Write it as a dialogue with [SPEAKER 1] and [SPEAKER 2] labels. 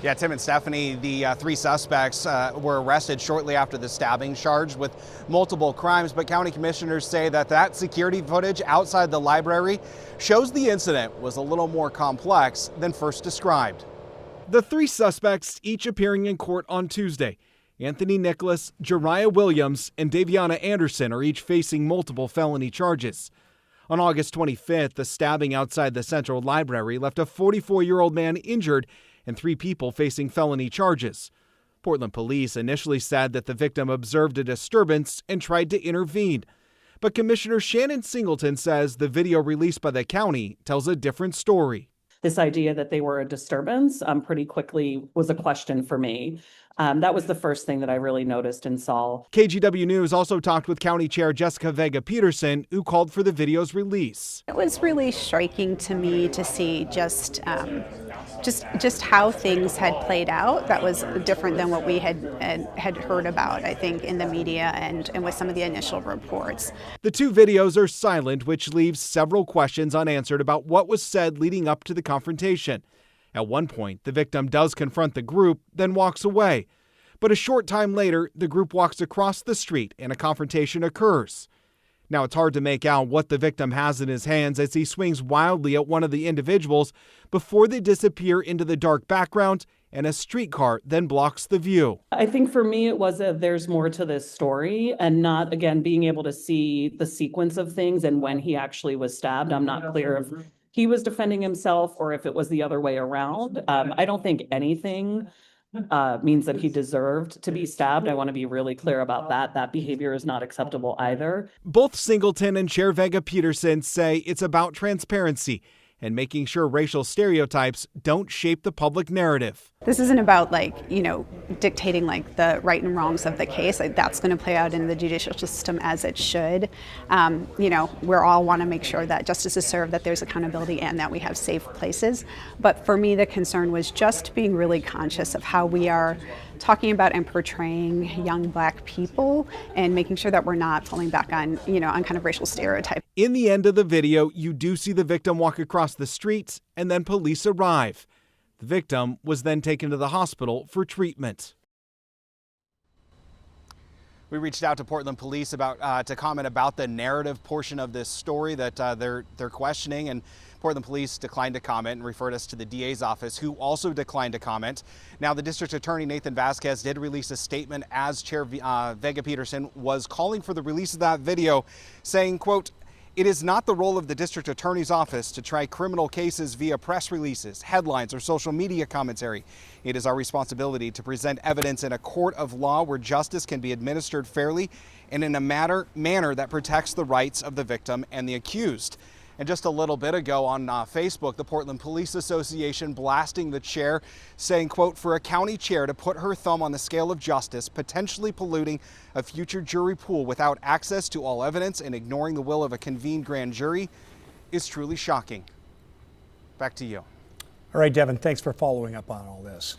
[SPEAKER 1] Yeah, Tim and Stephanie, the three suspects were arrested shortly after the stabbing, charged with multiple crimes. But county commissioners say that security footage outside the library shows the incident was a little more complex than first described.
[SPEAKER 2] The three suspects each appearing in court on Tuesday. Anthony Nicholas, Jariah Williams, and Daviana Anderson are each facing multiple felony charges. On August 25th, the stabbing outside the Central Library left a 44-year-old man injured and 3 people facing felony charges. Portland police initially said that the victim observed a disturbance and tried to intervene. But Commissioner Shannon Singleton says the video released by the county tells a different story.
[SPEAKER 3] This idea that they were a disturbance pretty quickly was a question for me. That was the first thing that I really noticed and saw.
[SPEAKER 2] KGW News also talked with County Chair Jessica Vega-Peterson, who called for the video's release.
[SPEAKER 4] It was really striking to me to see just how things had played out. That was different than what we had heard about, I think, in the media and with some of the initial reports.
[SPEAKER 2] The 2 videos are silent, which leaves several questions unanswered about what was said leading up to the confrontation. At one point, the victim does confront the group, then walks away. But a short time later, the group walks across the street and a confrontation occurs. Now, it's hard to make out what the victim has in his hands as he swings wildly at one of the individuals before they disappear into the dark background and a streetcar then blocks the view.
[SPEAKER 3] I think for me, it was there's more to this story and not, again, being able to see the sequence of things and when he actually was stabbed. I'm not clear if he was defending himself or if it was the other way around. I don't think anything means that he deserved to be stabbed. I want to be really clear about that. That behavior is not acceptable either.
[SPEAKER 2] Both Singleton and Chair Vega-Peterson say it's about transparency and making sure racial stereotypes don't shape the public narrative.
[SPEAKER 4] This isn't about dictating the right and wrongs of the case. That's going to play out in the judicial system as it should. We all want to make sure that justice is served, that there's accountability, and that we have safe places. But for me, the concern was just being really conscious of how we are talking about and portraying young Black people and making sure that we're not falling back on kind of racial stereotypes.
[SPEAKER 2] In the end of the video, you do see the victim walk across the street and then police arrive. The victim was then taken to the hospital for treatment.
[SPEAKER 1] We reached out to Portland police to comment about the narrative portion of this story that they're questioning, and Portland police declined to comment and referred us to the DA's office, who also declined to comment. Now, the district attorney, Nathan Vasquez, did release a statement as Chair Vega-Peterson was calling for the release of that video, saying, quote, "It is not the role of the district attorney's office to try criminal cases via press releases, headlines, or social media commentary. It is our responsibility to present evidence in a court of law where justice can be administered fairly and in a manner that protects the rights of the victim and the accused." And just a little bit ago on Facebook, the Portland Police Association blasting the chair, saying, quote, "For a county chair to put her thumb on the scale of justice, potentially polluting a future jury pool without access to all evidence and ignoring the will of a convened grand jury is truly shocking." Back to you.
[SPEAKER 5] All right, Devin, thanks for following up on all this.